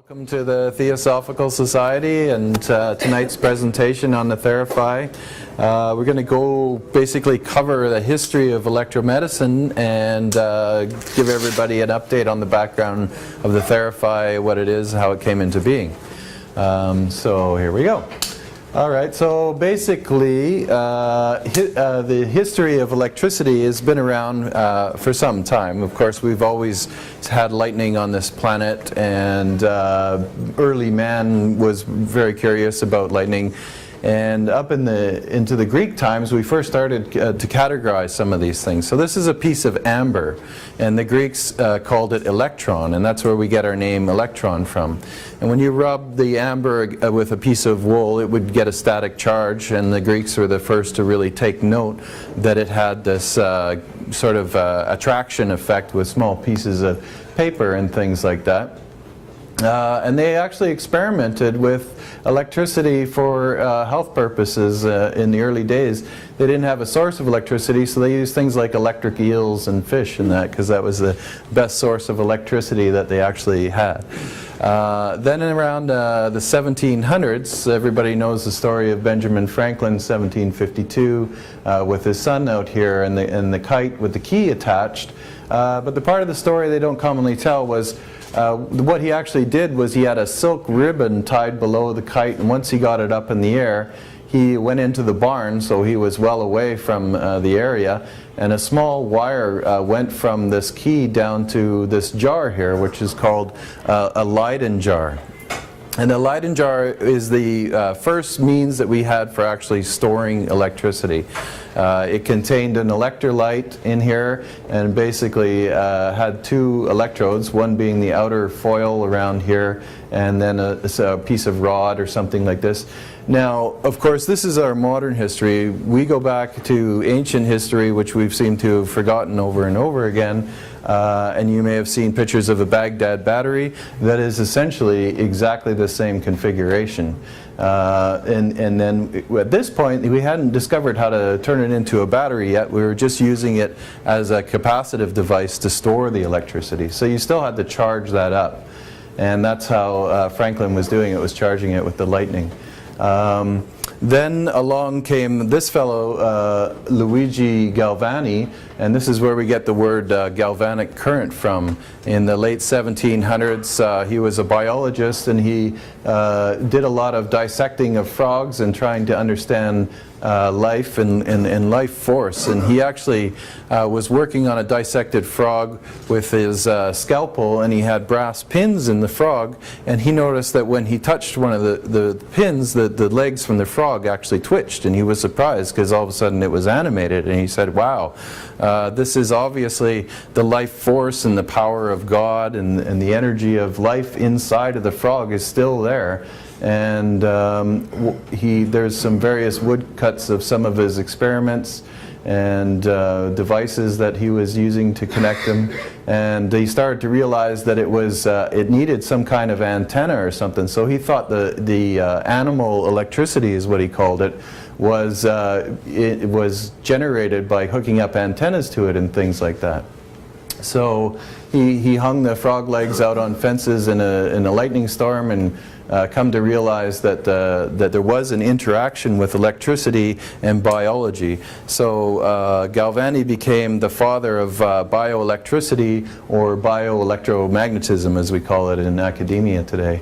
Welcome to the Theosophical Society and tonight's presentation on the Theraphi. We're going to go basically cover the history of electromedicine and give everybody an update on the background of the Theraphi, what it is, how it came into being. So here we go. Alright, so basically the history of electricity has been around for some time. Of course, we've always had lightning on this planet, and early man was very curious about lightning. And up into the Greek times, we first started to categorize some of these things. So this is a piece of amber, and the Greeks called it electron, and that's where we get our name electron from. And when you rub the amber with a piece of wool, it would get a static charge, and the Greeks were the first to really take note that it had this sort of attraction effect with small pieces of paper and things like that. And they actually experimented with electricity for health purposes in the early days. They didn't have a source of electricity, so they used things like electric eels and fish and that, because that was the best source of electricity that they actually had. Then around the 1700s, everybody knows the story of Benjamin Franklin, 1752, with his son out here and the kite with the key attached. But the part of the story they don't commonly tell was what he actually did was he had a silk ribbon tied below the kite, and once he got it up in the air, he went into the barn, so he was well away from the area, and a small wire went from this key down to this jar here, which is called a Leyden jar. And the Leyden jar is the first means that we had for actually storing electricity. It contained an electrolyte in here, and basically had two electrodes, one being the outer foil around here, and then a piece of rod or something like this. Now, of course, this is our modern history. We go back to ancient history, which we've seemed to have forgotten over and over again. And you may have seen pictures of a Baghdad battery that is essentially exactly the same configuration. And then at this point, we hadn't discovered how to turn it into a battery yet. We were just using it as a capacitive device to store the electricity. So you still had to charge that up. And that's how Franklin was doing it, was charging it with the lightning. Then along came this fellow, Luigi Galvani, and this is where we get the word galvanic current from. In the late 1700s, he was a biologist, and he did a lot of dissecting of frogs and trying to understand life and life force. And he actually was working on a dissected frog with his scalpel, and he had brass pins in the frog, and he noticed that when he touched one of the pins, the legs from the frog actually twitched, and he was surprised because all of a sudden it was animated, and he said, wow, this is obviously the life force and the power of God, and the energy of life inside of the frog is still there. And there's some various woodcuts of some of his experiments and devices that he was using to connect them, and he started to realize that it needed some kind of antenna or something. So he thought the animal electricity, is what he called it, it was generated by hooking up antennas to it and things like that. So he hung the frog legs out on fences in a lightning storm, and come to realize that there was an interaction with electricity and biology. So Galvani became the father of bioelectricity, or bioelectromagnetism as we call it in academia today.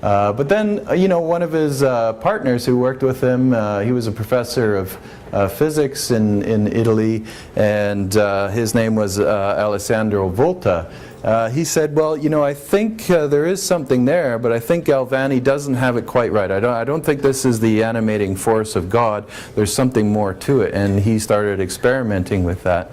But then, one of his partners who worked with him, he was a professor of physics in Italy, and his name was Alessandro Volta. He said, well, I think there is something there, but I think Galvani doesn't have it quite right. I don't think this is the animating force of God. There's something more to it. And he started experimenting with that.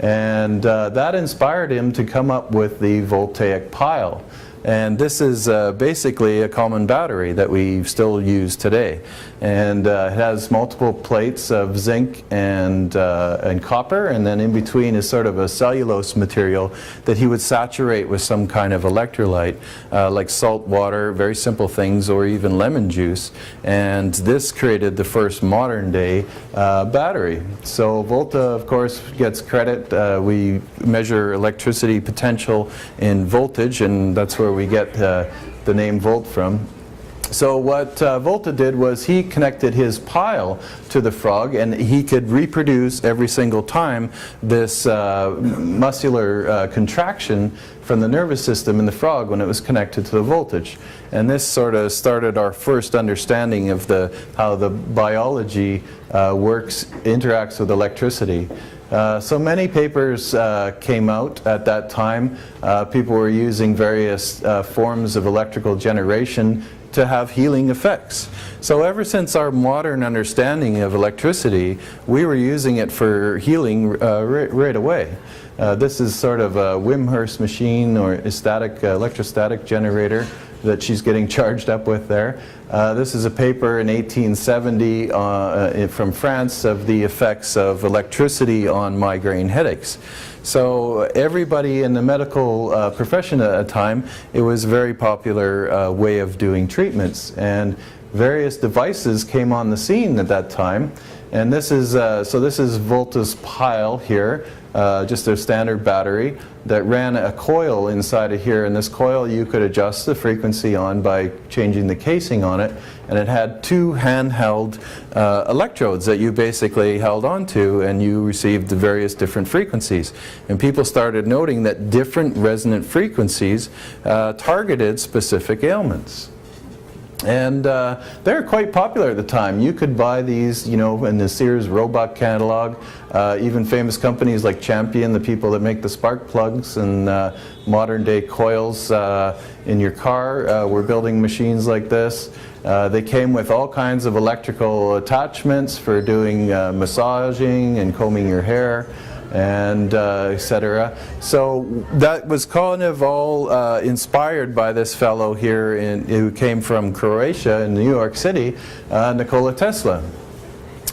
And that inspired him to come up with the voltaic pile. And this is basically a common battery that we still use today. And it has multiple plates of zinc and copper, and then in between is sort of a cellulose material that he would saturate with some kind of electrolyte, like salt water, very simple things, or even lemon juice. And this created the first modern day battery. So Volta, of course, gets credit. We measure electricity potential in voltage, and that's where we get the name volt from. So what Volta did was he connected his pile to the frog, and he could reproduce every single time this muscular contraction from the nervous system in the frog when it was connected to the voltage. And this sort of started our first understanding of how the biology interacts with electricity. So many papers came out at that time. People were using various forms of electrical generation to have healing effects. So ever since our modern understanding of electricity, we were using it for healing right away. This is sort of a Wimhurst machine or a electrostatic generator that she's getting charged up with there. This is a paper in 1870 from France of the effects of electricity on migraine headaches. So everybody in the medical profession at the time, it was a very popular way of doing treatments, and various devices came on the scene at that time. And this is Volta's pile here, just a standard battery that ran a coil inside of here, and this coil you could adjust the frequency on by changing the casing on it, and it had two handheld electrodes that you basically held onto, and you received the various different frequencies. And people started noting that different resonant frequencies targeted specific ailments. And they're quite popular at the time. You could buy these, in the Sears Roebuck catalog. Even famous companies like Champion, the people that make the spark plugs and modern day coils in your car, were building machines like this. They came with all kinds of electrical attachments for doing massaging and combing your hair, and etc. So that was kind of all inspired by this fellow here who came from Croatia in New York City, Nikola Tesla.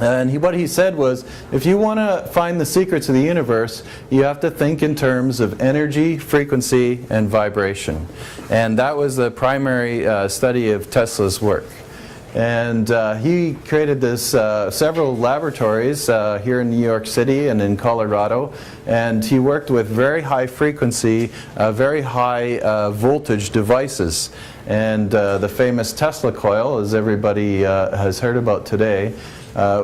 And what he said was, if you want to find the secrets of the universe, you have to think in terms of energy, frequency, and vibration. And that was the primary study of Tesla's work. And he created this several laboratories here in New York City and in Colorado, and he worked with very high frequency, very high voltage devices. And the famous Tesla coil, as everybody has heard about today.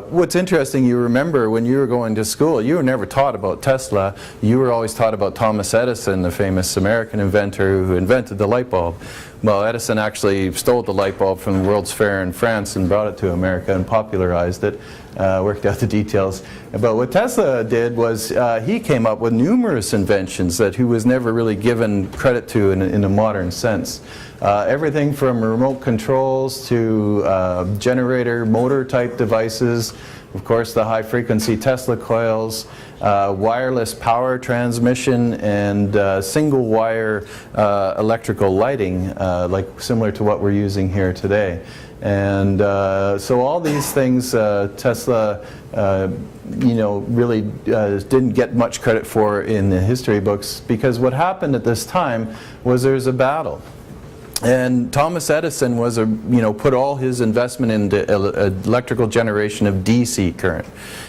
What's interesting, you remember when you were going to school, you were never taught about Tesla. You were always taught about Thomas Edison, the famous American inventor who invented the light bulb. Well, Edison actually stole the light bulb from the World's Fair in France and brought it to America and popularized it, worked out the details. But what Tesla did was he came up with numerous inventions that he was never really given credit to in a modern sense. Everything from remote controls to generator motor type devices, of course the high frequency Tesla coils, wireless power transmission, and single wire electrical lighting, similar to what we're using here today. And so all these things Tesla really didn't get much credit for in the history books, because what happened at this time was there was a battle. And Thomas Edison was put all his investment into electrical generation of DC current.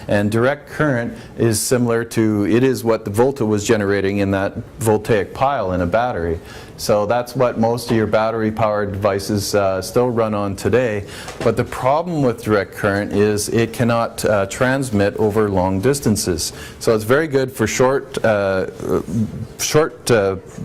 And direct current is similar to, it is what the Volta was generating in that voltaic pile in a battery. So that's what most of your battery powered devices still run on today. But the problem with direct current is it cannot transmit over long distances. So it's very good for short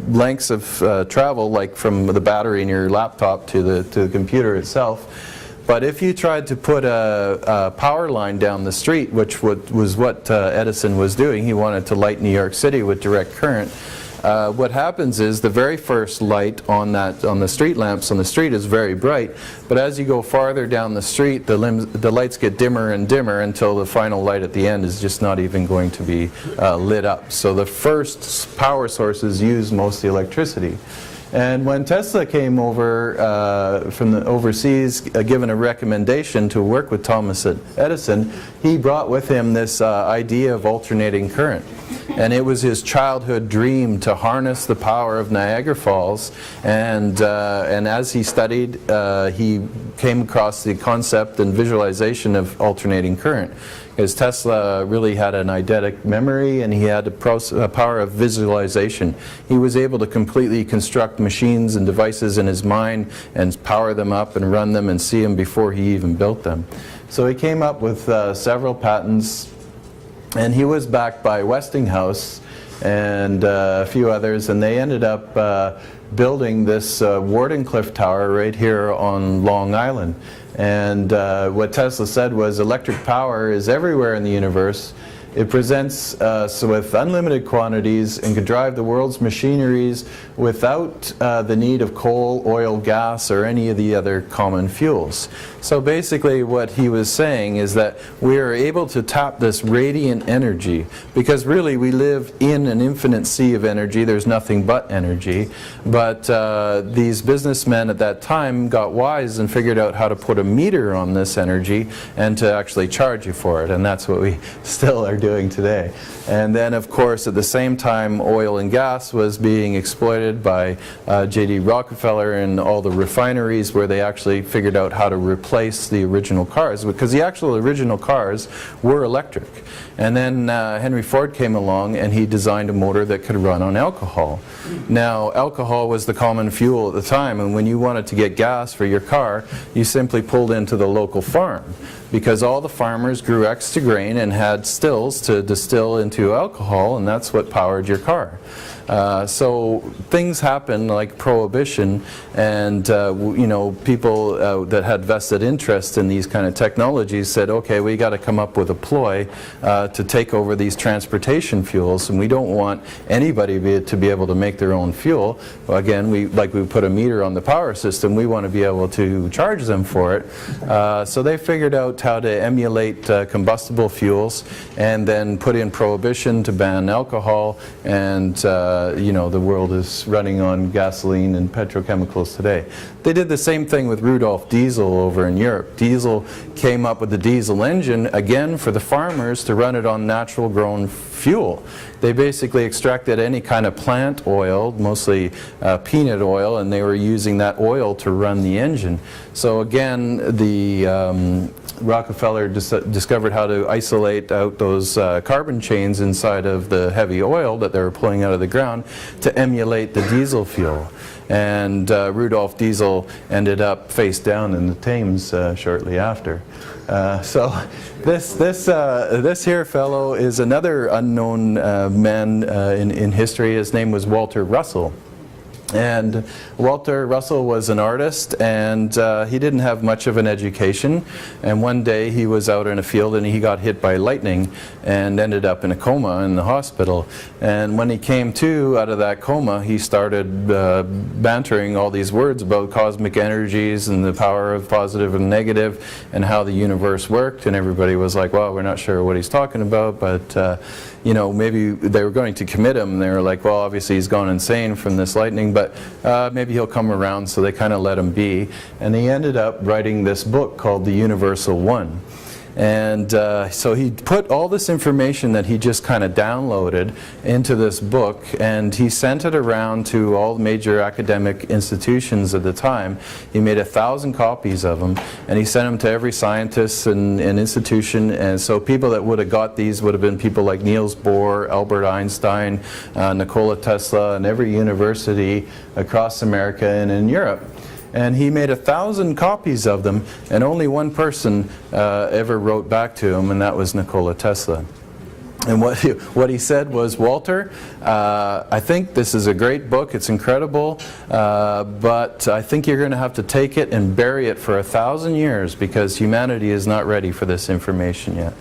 lengths of travel, like from the battery in your laptop to the computer itself. But if you tried to put a power line down the street, which was what Edison was doing, he wanted to light New York City with direct current. What happens is the very first light on the street lamps on the street is very bright, but as you go farther down the street, the lights get dimmer and dimmer until the final light at the end is just not even going to be lit up. So the first power sources use mostly electricity. And when Tesla came over from the overseas, given a recommendation to work with Thomas Edison, he brought with him this idea of alternating current. And it was his childhood dream to harness the power of Niagara Falls. And as he studied, he came across the concept and visualization of alternating current. Because Tesla really had an eidetic memory, and he had the power of visualization. He was able to completely construct machines and devices in his mind and power them up and run them and see them before he even built them. So he came up with several patents, and he was backed by Westinghouse and a few others, and they ended up building this Wardenclyffe Tower right here on Long Island. And what Tesla said was electric power is everywhere in the universe. It presents us with unlimited quantities and can drive the world's machineries without the need of coal, oil, gas, or any of the other common fuels. So basically what he was saying is that we are able to tap this radiant energy, because really we live in an infinite sea of energy. There's nothing but energy. But these businessmen at that time got wise and figured out how to put a meter on this energy and to actually charge you for it. And that's what we still are doing today. And then of course at the same time oil and gas was being exploited by J.D. Rockefeller and all the refineries, where they actually figured out how to replace the original cars, because the actual original cars were electric. And then Henry Ford came along and he designed a motor that could run on alcohol. Now alcohol was the common fuel at the time, and when you wanted to get gas for your car, you simply pulled into the local farm, because all the farmers grew extra grain and had stills to distill into alcohol, and that's what powered your car. So things happen like Prohibition, and you know, people that had vested interest in these kind of technologies said, okay, we got to come up with a ploy to take over these transportation fuels, and we don't want anybody to be able to make their own fuel. Well, again, we put a meter on the power system, we want to be able to charge them for it. So they figured out how to emulate combustible fuels, and then put in Prohibition to ban alcohol, and you know, the world is running on gasoline and petrochemicals today. They did the same thing with Rudolf Diesel over in Europe. Diesel came up with the diesel engine, again for the farmers to run it on natural grown fuel. They basically extracted any kind of plant oil, mostly peanut oil, and they were using that oil to run the engine. So again, the Rockefeller discovered how to isolate out those carbon chains inside of the heavy oil that they were pulling out of the ground to emulate the diesel fuel. And Rudolf Diesel ended up face down in the Thames shortly after. So this here fellow is another unknown man in history. His name was Walter Russell. And Walter Russell was an artist, and he didn't have much of an education, and one day he was out in a field and he got hit by lightning and ended up in a coma in the hospital. And when he came to out of that coma, he started bantering all these words about cosmic energies and the power of positive and negative and how the universe worked, and everybody was like, well, we're not sure what he's talking about, but you know, maybe they were going to commit him. They were like, well, obviously he's gone insane from this lightning, but maybe he'll come around, so they kind of let him be. And he ended up writing this book called The Universal One. And so he put all this information that he just kind of downloaded into this book, and he sent it around to all the major academic institutions at the time. He made 1,000 copies of them, and he sent them to every scientist and institution. And so people that would have got these would have been people like Niels Bohr, Albert Einstein, Nikola Tesla, and every university across America and in Europe. And he made 1,000 copies of them, and only one person ever wrote back to him, and that was Nikola Tesla. And what he said was, Walter, I think this is a great book, it's incredible, but I think you're going to have to take it and bury it for 1,000 years, because humanity is not ready for this information yet.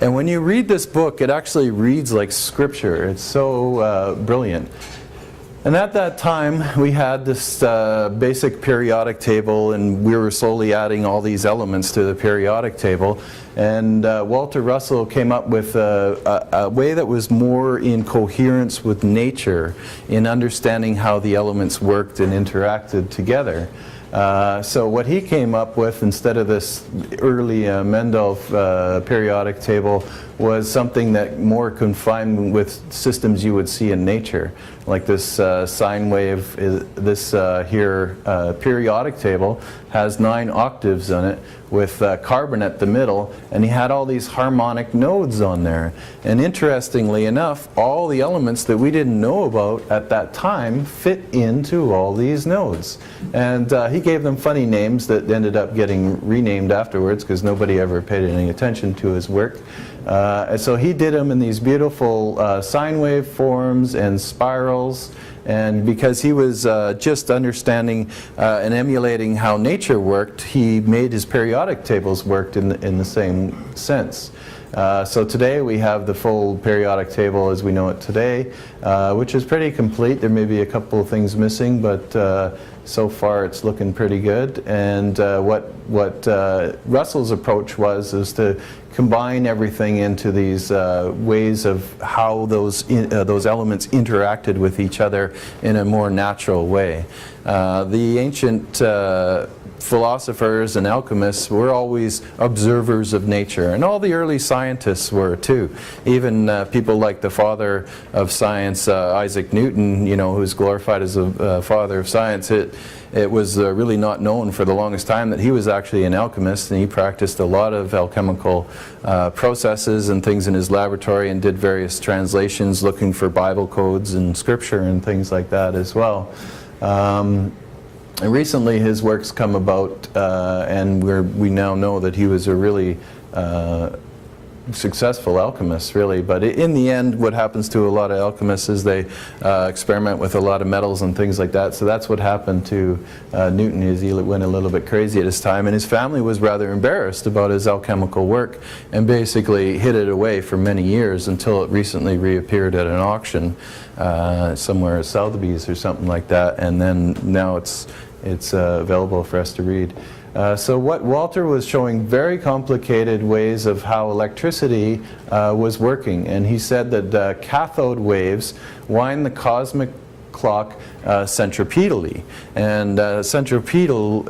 And when you read this book, it actually reads like scripture. It's so brilliant. And at that time, we had this basic periodic table, and we were slowly adding all these elements to the periodic table. And Walter Russell came up with a way that was more in coherence with nature, in understanding how the elements worked and interacted together. So what he came up with, instead of this early Mendel periodic table, was something that more confined with systems you would see in nature, like this sine wave. This here periodic table has 9 octaves on it, with carbon at the middle, and he had all these harmonic nodes on there. And interestingly enough, all the elements that we didn't know about at that time fit into all these nodes. And he gave them funny names that ended up getting renamed afterwards, because nobody ever paid any attention to his work. So he did them in these beautiful sine wave forms and spirals. And because he was just understanding and emulating how nature worked, he made his periodic tables work in the same sense. So today we have the full periodic table as we know it today, which is pretty complete. There may be a couple of things missing, but so far it's looking pretty good. And what Russell's approach is to combine everything into these ways of how those elements interacted with each other in a more natural way. The ancient philosophers and alchemists were always observers of nature, and all the early scientists were too. Even people like the father of science, Isaac Newton, who's glorified as a father of science. It was really not known for the longest time that he was actually an alchemist, and he practiced a lot of alchemical processes and things in his laboratory, and did various translations looking for Bible codes and scripture and things like that as well. And recently his works come about, and we now know that he was a really successful alchemist, really. But in the end, what happens to a lot of alchemists is they experiment with a lot of metals and things like that. So that's what happened to Newton, is he went a little bit crazy at his time, and his family was rather embarrassed about his alchemical work, and basically hid it away for many years until it recently reappeared at an auction somewhere at Sotheby's or something like that, and then now it's available for us to read. So what Walter was showing, very complicated ways of how electricity was working, and he said that cathode waves wind the cosmic clock centripetally, and centripetal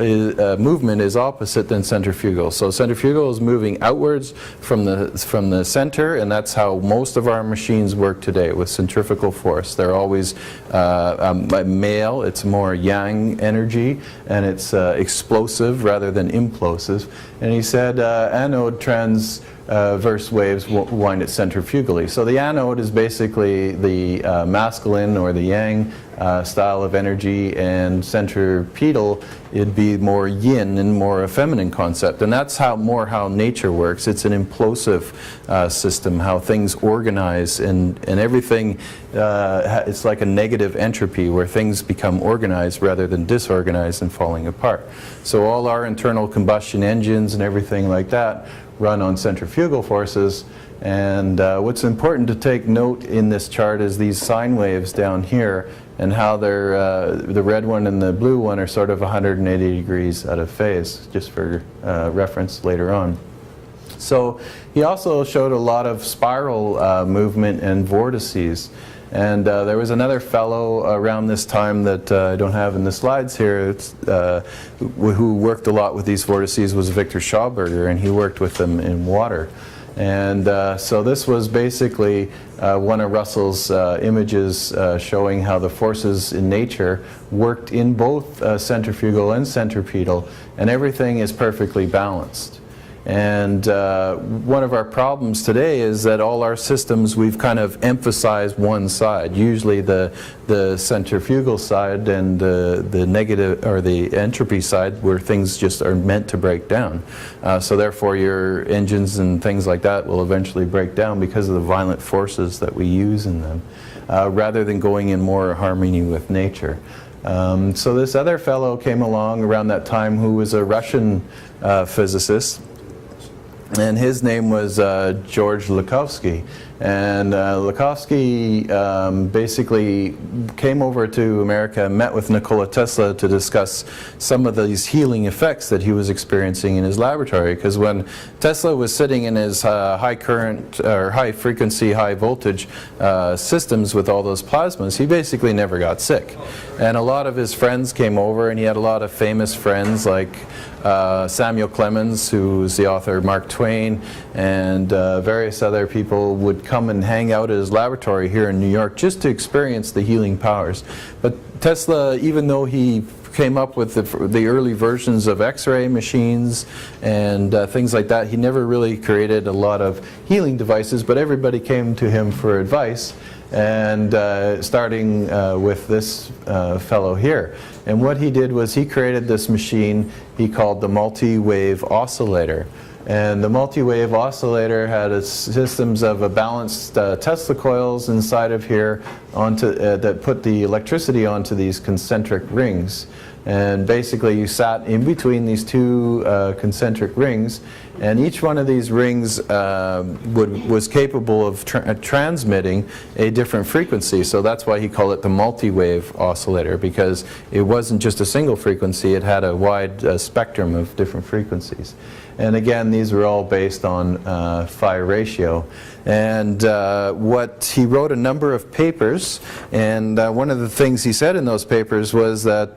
movement is opposite than centrifugal. So centrifugal is moving outwards from the center, and that's how most of our machines work today, with centrifugal force. They're always male, it's more yang energy, and it's explosive rather than implosive. And he said anode transverse waves wind it centrifugally. So the anode is basically the masculine or the yang style of energy, and centripetal, it'd be more yin and more a feminine concept. And that's how nature works. It's an implosive system, how things organize, and everything, it's like a negative entropy where things become organized rather than disorganized and falling apart. So all our internal combustion engines and everything like that run on centrifugal forces. And what's important to take note in this chart is these sine waves down here, and how they're, the red one and the blue one are sort of 180 degrees out of phase, just for reference later on. So he also showed a lot of spiral movement and vortices. And there was another fellow around this time that I don't have in the slides here, who worked a lot with these vortices, was Victor Schauberger, and he worked with them in water. And so this was basically one of Russell's images showing how the forces in nature worked in both centrifugal and centripetal, and everything is perfectly balanced. And one of our problems today is that all our systems, we've kind of emphasized one side, usually the centrifugal side and the negative or the entropy side, where things just are meant to break down. So therefore your engines and things like that will eventually break down because of the violent forces that we use in them, rather than going in more harmony with nature. So this other fellow came along around that time, who was a Russian physicist, and his name was George Lakhovsky. And Lakhovsky basically came over to America and met with Nikola Tesla to discuss some of these healing effects that he was experiencing in his laboratory. Because when Tesla was sitting in his high current or high frequency, high voltage systems with all those plasmas, he basically never got sick. And a lot of his friends came over, and he had a lot of famous friends like Samuel Clemens, who's the author of Mark Twain, and various other people would come and hang out at his laboratory here in New York just to experience the healing powers. But Tesla, even though he came up with the early versions of X-ray machines and things like that, he never really created a lot of healing devices, but everybody came to him for advice. And starting with this fellow here. And what he did was he created this machine he called the multi-wave oscillator. And the multi-wave oscillator had systems of a balanced Tesla coils inside of here that put the electricity onto these concentric rings. And basically you sat in between these two concentric rings, and each one of these rings was capable of transmitting a different frequency. So that's why he called it the multi-wave oscillator, because it wasn't just a single frequency, it had a wide spectrum of different frequencies. And again, these were all based on phi ratio. And he wrote a number of papers, and one of the things he said in those papers was that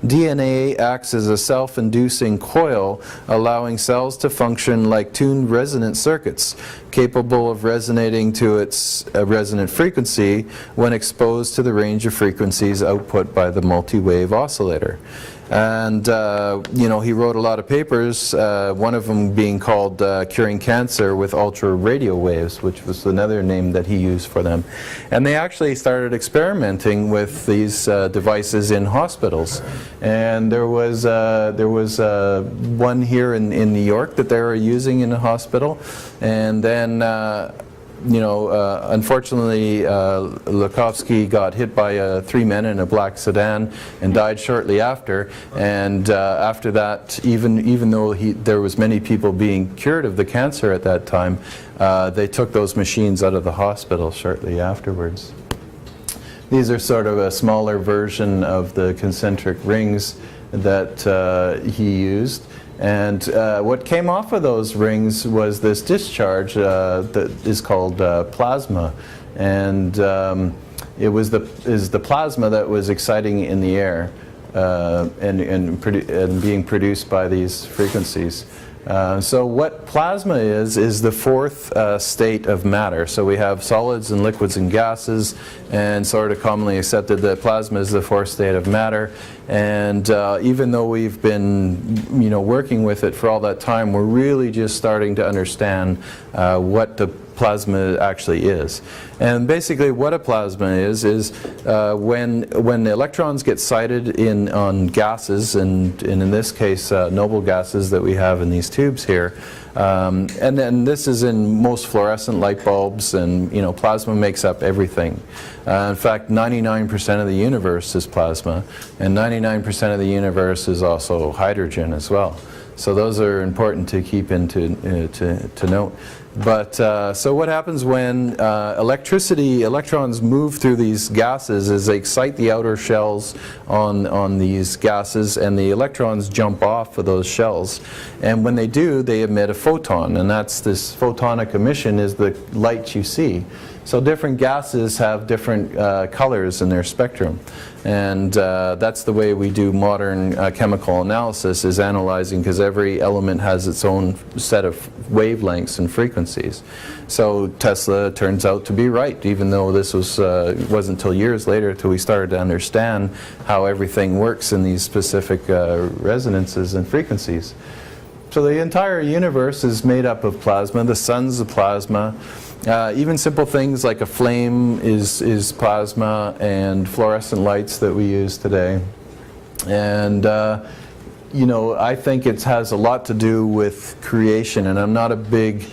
DNA acts as a self-inducing coil, allowing cells to function like tuned resonant circuits, capable of resonating to its resonant frequency when exposed to the range of frequencies output by the multi-wave oscillator. And he wrote a lot of papers, one of them being called Curing Cancer with Ultra Radio Waves, which was another name that he used for them. And they actually started experimenting with these devices in hospitals. And there was one here in New York that they were using in a hospital. And then unfortunately, Lakhovsky got hit by 3 men in a black sedan and died shortly after. And after that, even though there was many people being cured of the cancer at that time, they took those machines out of the hospital shortly afterwards. These are sort of a smaller version of the concentric rings that he used. And what came off of those rings was this discharge that is called plasma. And it was the plasma that was exciting in the air and being produced by these frequencies. So what plasma is the fourth state of matter. So we have solids and liquids and gases, and sort of commonly accepted that plasma is the fourth state of matter. And even though we've been working with it for all that time, we're really just starting to understand what the plasma actually is. And basically what a plasma is when electrons get sighted on gases, and in this case noble gases that we have in these tubes here, and then this is in most fluorescent light bulbs, and plasma makes up everything. In fact, 99% of the universe is plasma, and 99% of the universe is also hydrogen as well. So those are important to keep to note. But so what happens when electrons move through these gases is they excite the outer shells on these gases, and the electrons jump off of those shells. And when they do, they emit a photon, and that's this photonic emission is the light you see. So different gases have different colors in their spectrum. And that's the way we do modern chemical analysis, is analyzing, because every element has its own set of wavelengths and frequencies. So Tesla turns out to be right, even though this wasn't until years later until we started to understand how everything works in these specific resonances and frequencies. So the entire universe is made up of plasma. The sun's a plasma. Even simple things like a flame is plasma, and fluorescent lights that we use today. And I think it has a lot to do with creation, and I'm not a big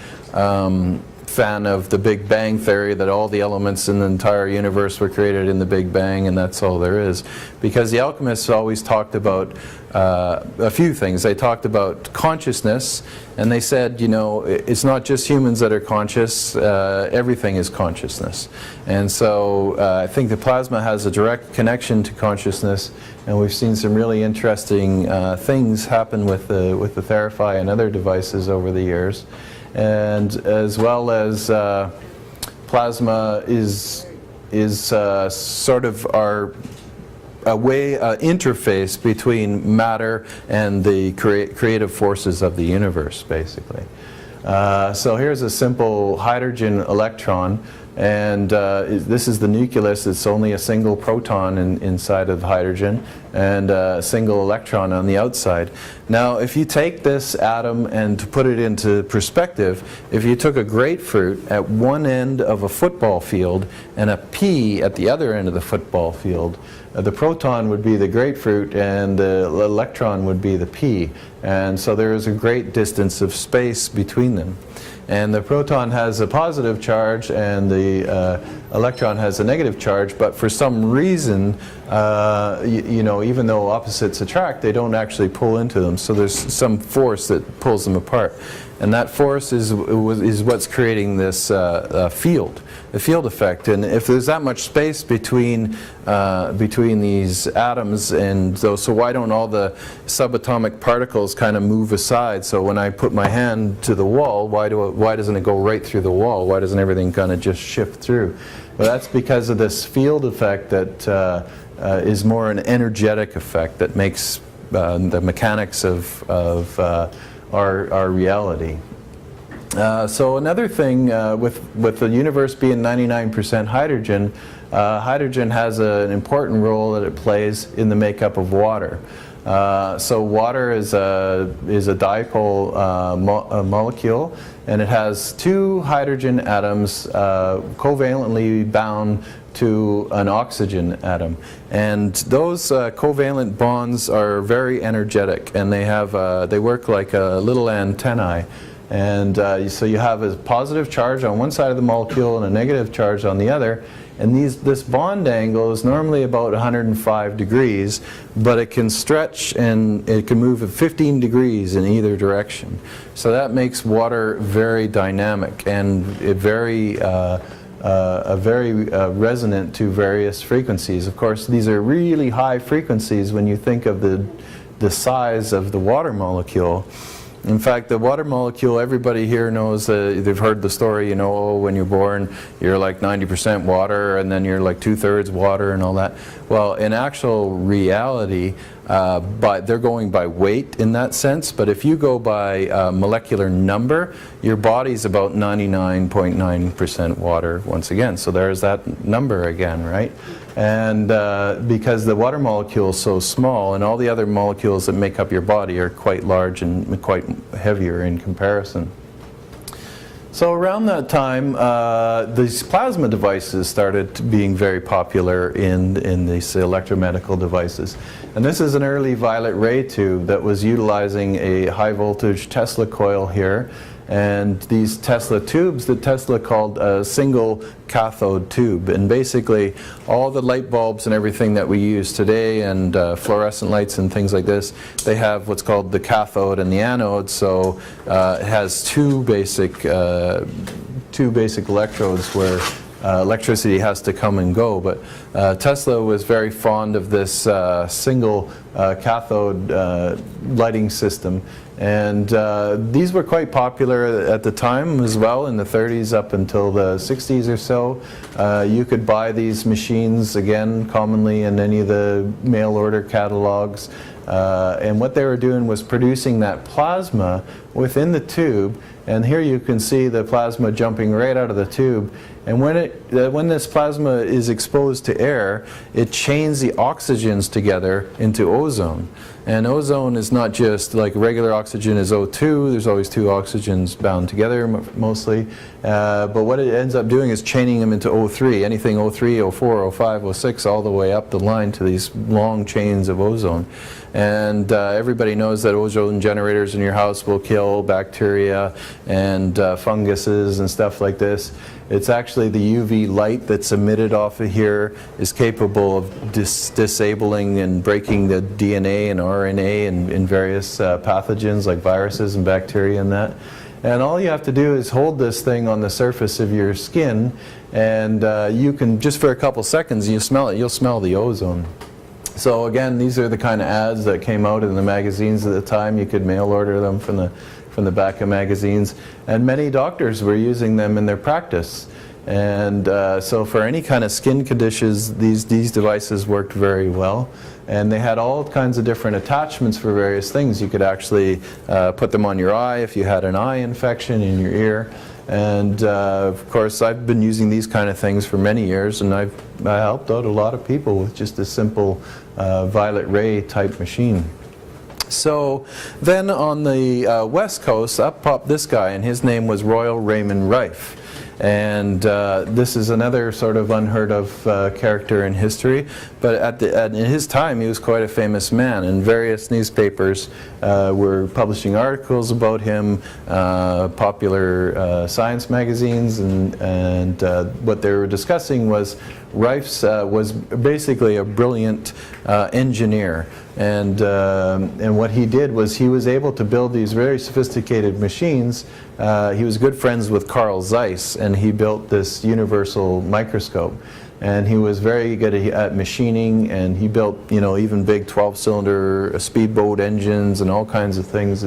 fan of the Big Bang theory, that all the elements in the entire universe were created in the Big Bang and that's all there is. Because the alchemists always talked about a few things. They talked about consciousness, and they said, you know, it's not just humans that are conscious, everything is consciousness. And so I think the plasma has a direct connection to consciousness, and we've seen some really interesting things happen with the Theraphi and other devices over the years. And as well as plasma is sort of our interface between matter and the creative forces of the universe, basically. So here's a simple hydrogen electron, and this is the nucleus. It's only a single proton inside of hydrogen and a single electron on the outside. Now if you take this atom and to put it into perspective, if you took a grapefruit at one end of a football field and a pea at the other end of the football field, the proton would be the grapefruit and the electron would be the pea. And so there is a great distance of space between them. And the proton has a positive charge and the electron has a negative charge, but for some reason, you know, even though opposites attract, they don't actually pull into them. So there's some force that pulls them apart. And that force is what's creating this field, the field effect. And if there's that much space between these atoms, and so why don't all the subatomic particles kind of move aside? So when I put my hand to the wall, why doesn't it go right through the wall? Why doesn't everything kind of just shift through? Well, that's because of this field effect that is more an energetic effect that makes the mechanics of our reality. So another thing with the universe being 99% hydrogen, hydrogen has an important role that it plays in the makeup of water. So water is a dipole molecule, and it has two hydrogen atoms covalently bound to an oxygen atom, and those covalent bonds are very energetic, and they work like little antennae. And so you have a positive charge on one side of the molecule and a negative charge on the other, and this bond angle is normally about 105 degrees, but it can stretch and it can move at 15 degrees in either direction. So that makes water very dynamic and very resonant to various frequencies. Of course, these are really high frequencies when you think of the size of the water molecule. In fact, the water molecule, everybody here knows, they've heard the story, you know, oh, when you're born, you're like 90% water, and then you're like 2/3 water and all that. Well, in actual reality, they're going by weight in that sense, but if you go by molecular number, your body's about 99.9% water once again. So there's that number again, right? And because the water molecule is so small, and all the other molecules that make up your body are quite large and quite heavier in comparison. So around that time, these plasma devices started being very popular in these electromedical devices. And this is an early violet ray tube that was utilizing a high voltage Tesla coil here. And these Tesla tubes that Tesla called a single cathode tube. And basically all the light bulbs and everything that we use today, and fluorescent lights and things like this, they have what's called the cathode and the anode. So it has two basic electrodes where electricity has to come and go. But Tesla was very fond of this single cathode lighting system. And these were quite popular at the time as well, in the 30s up until the 60s or so. You could buy these machines, again, commonly in any of the mail order catalogs. And what they were doing was producing that plasma within the tube. And here you can see the plasma jumping right out of the tube. And when this plasma is exposed to air, it chains the oxygens together into ozone. And ozone is not just like regular oxygen is O2, there's always two oxygens bound together mostly. But what it ends up doing is chaining them into O3, anything O3, O4, O5, O6, all the way up the line to these long chains of ozone. And everybody knows that ozone generators in your house will kill bacteria, and funguses and stuff like this. It's actually the UV light that's emitted off of here is capable of disabling and breaking the DNA and RNA in various pathogens like viruses and bacteria and that. And all you have to do is hold this thing on the surface of your skin, and you can, just for a couple seconds, you smell it, you'll smell the ozone. So again, these are the kind of ads that came out in the magazines at the time. You could mail order them from the back of magazines, and many doctors were using them in their practice. And so for any kind of skin conditions, these devices worked very well. And they had all kinds of different attachments for various things. You could actually put them on your eye if you had an eye infection in your ear. And of course, I've been using these kind of things for many years, and I helped out a lot of people with just a simple violet ray type machine. So then on the West Coast, up popped this guy, and his name was Royal Raymond Rife. And this is another sort of unheard of character in history, but in his time he was quite a famous man, and various newspapers were publishing articles about him, popular science magazines, and what they were discussing was Rife was basically a brilliant engineer, and what he did was he was able to build these very sophisticated machines. He was good friends with Carl Zeiss, and he built this universal microscope. And he was very good at machining, and he built, you know, even big 12-cylinder speedboat engines and all kinds of things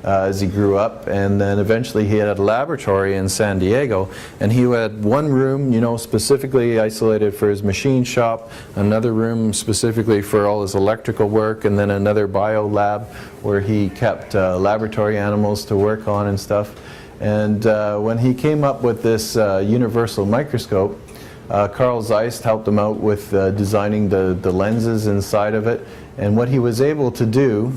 as he grew up. And then eventually he had a laboratory in San Diego, and he had one room, you know, specifically isolated for his machine shop, another room specifically for all his electrical work, and then another bio lab where he kept laboratory animals to work on and stuff. And when he came up with this universal microscope, Carl Zeiss helped him out with designing the lenses inside of it. And what he was able to do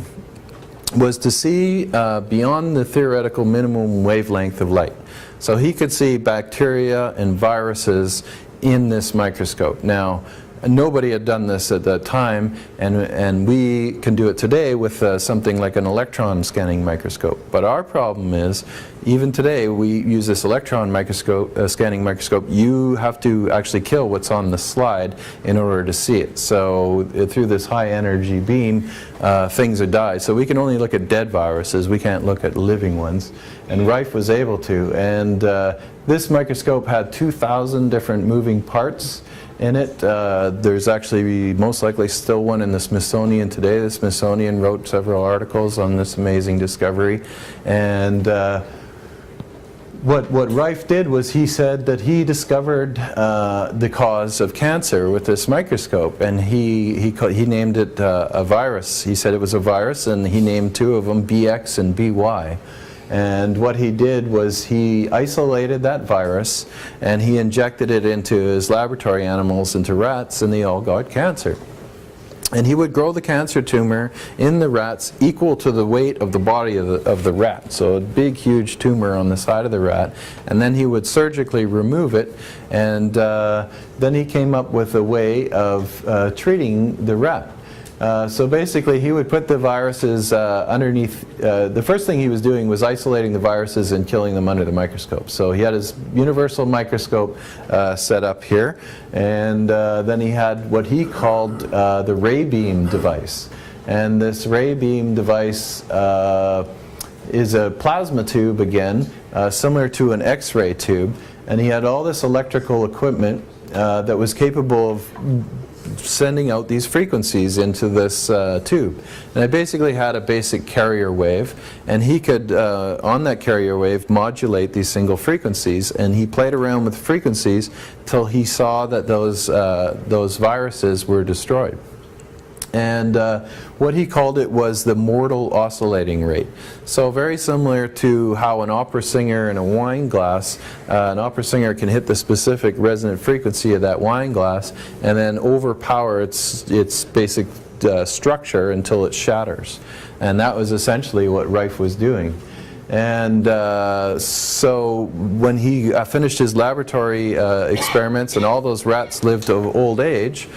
was to see beyond the theoretical minimum wavelength of light. So he could see bacteria and viruses in this microscope. Now, nobody had done this at that time, and we can do it today with something like an electron scanning microscope. But our problem is, even today, we use this electron microscope, scanning microscope. You have to actually kill what's on the slide in order to see it. So through this high energy beam, things are died. So we can only look at dead viruses. We can't look at living ones. And Rife was able to. And this microscope had 2,000 different moving parts in it. There's actually most likely still one in the Smithsonian today. The Smithsonian wrote several articles on this amazing discovery. And what Rife did was he said that he discovered the cause of cancer with this microscope, and he named it a virus. He said it was a virus, and he named two of them, BX and BY. And what he did was he isolated that virus, and he injected it into his laboratory animals, into rats, and they all got cancer. And he would grow the cancer tumor in the rats equal to the weight of the body of the rat. So a big, huge tumor on the side of the rat. And then he would surgically remove it. And then he came up with a way of treating the rat. So basically he would put the viruses underneath, the first thing he was doing was isolating the viruses and killing them under the microscope. So he had his universal microscope set up here, and then he had what he called the ray beam device. And this ray beam device is a plasma tube again, similar to an X-ray tube, and he had all this electrical equipment that was capable of sending out these frequencies into this tube. And it basically had a basic carrier wave, and he could, on that carrier wave, modulate these single frequencies, and he played around with frequencies till he saw that those viruses were destroyed. And what he called it was the mortal oscillating rate. So very similar to how an opera singer in a wine glass, an opera singer can hit the specific resonant frequency of that wine glass and then overpower its basic structure until it shatters. And that was essentially what Rife was doing. And so when he finished his laboratory experiments and all those rats lived to old age,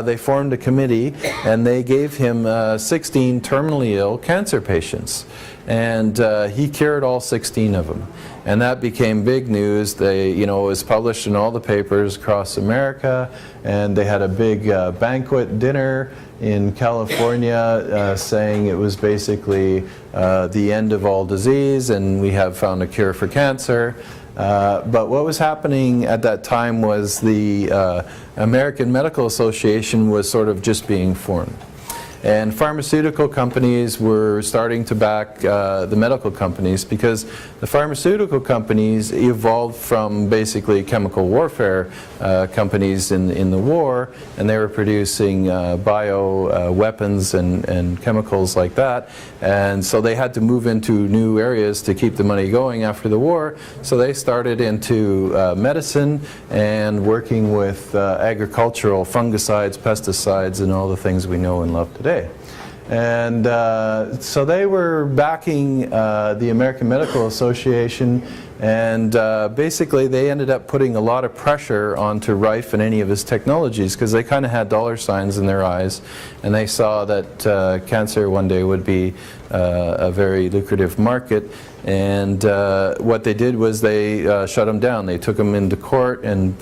they formed a committee and they gave him 16 terminally ill cancer patients. And he cured all 16 of them. And that became big news. It was published in all the papers across America, and they had a big banquet dinner in California saying it was basically the end of all disease and we have found a cure for cancer. But what was happening at that time was the American Medical Association was sort of just being formed. And pharmaceutical companies were starting to back the medical companies because the pharmaceutical companies evolved from basically chemical warfare companies in the war, and they were producing bio weapons and chemicals like that. And so they had to move into new areas to keep the money going after the war. So they started into medicine and working with agricultural fungicides, pesticides, and all the things we know and love today. And so they were backing the American Medical Association, and basically they ended up putting a lot of pressure onto Rife and any of his technologies because they kind of had dollar signs in their eyes, and they saw that cancer one day would be a very lucrative market. And what they did was they shut him down. They took him into court and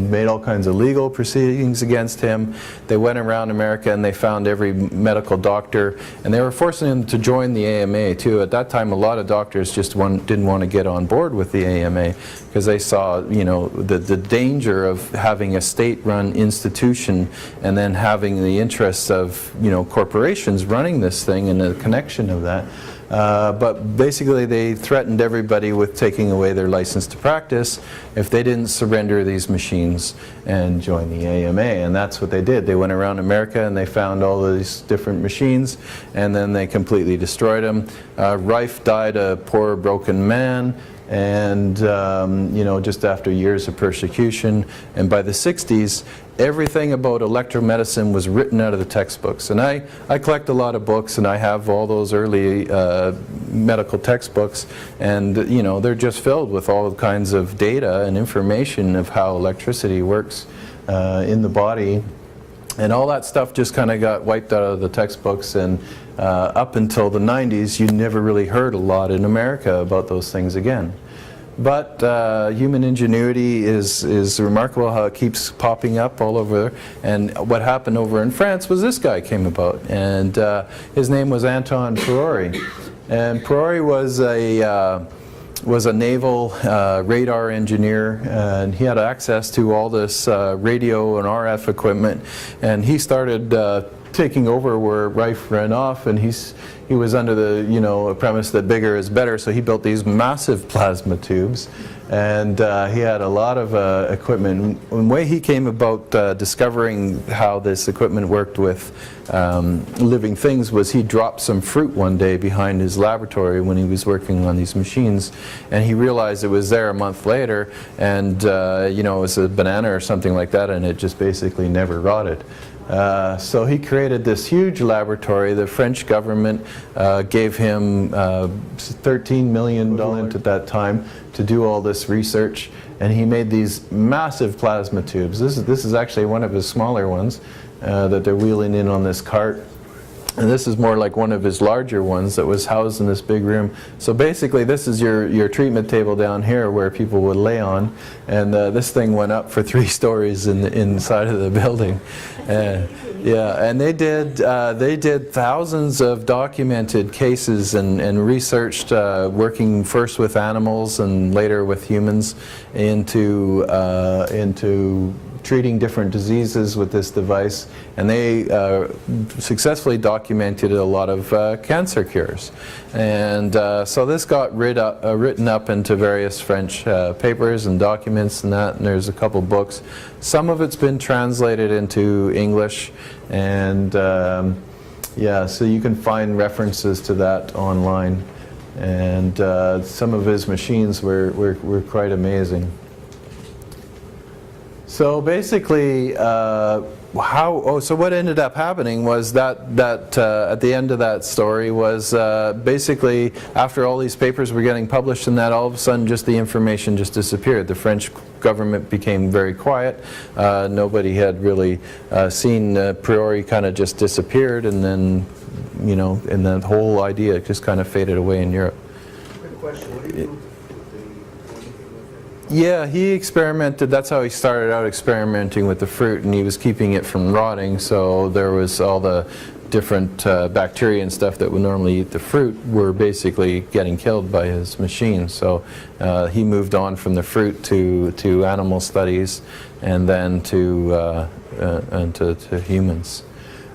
made all kinds of legal proceedings against him. They went around America and they found every medical doctor, and they were forcing him to join the AMA too. At that time, a lot of doctors just didn't want to get on board with the AMA because they saw, the danger of having a state-run institution and then having the interests of, corporations running this thing and the connection of that. But basically they threatened everybody with taking away their license to practice if they didn't surrender these machines and join the AMA, and that's what they did. They went around America and they found all these different machines, and then they completely destroyed them. Rife died a poor broken man, and just after years of persecution. And by the 60s, everything about electromedicine was written out of the textbooks. And I collect a lot of books, and I have all those early medical textbooks, and they're just filled with all kinds of data and information of how electricity works in the body. And all that stuff just kind of got wiped out of the textbooks, and up until the 90s, you never really heard a lot in America about those things again. But human ingenuity is remarkable how it keeps popping up all over. And what happened over in France was this guy came about, and his name was Anton Priori. And Priori was a naval radar engineer, and he had access to all this radio and RF equipment, and he started taking over where Rife ran off, and he was under the premise that bigger is better, so he built these massive plasma tubes, and he had a lot of equipment. And the way he came about discovering how this equipment worked with living things was he dropped some fruit one day behind his laboratory when he was working on these machines, and he realized it was there a month later, and it was a banana or something like that, and it just basically never rotted. So he created this huge laboratory. The French government gave him $13 million at that time to do all this research, and he made these massive plasma tubes. This is actually one of his smaller ones that they're wheeling in on this cart. And this is more like one of his larger ones that was housed in this big room. So basically this is your treatment table down here where people would lay on, and this thing went up for 3 stories inside of the building. Yeah, and they did thousands of documented cases and researched working first with animals and later with humans into treating different diseases with this device, and they successfully documented a lot of cancer cures. And so this got written up into various French papers and documents and that, and there's a couple books. Some of it's been translated into English, and yeah, so you can find references to that online. And some of his machines were quite amazing. So basically, so what ended up happening was that at the end of that story was basically after all these papers were getting published and that all of a sudden just the information just disappeared. The French government became very quiet. Nobody had really seen a priori kind of just disappeared, and then, you know, and the whole idea just kind of faded away in Europe. Good question. What do you do? Yeah, he experimented. That's how he started out, experimenting with the fruit, and he was keeping it from rotting. So there was all the different bacteria and stuff that would normally eat the fruit were basically getting killed by his machine. So he moved on from the fruit to animal studies, and then to humans.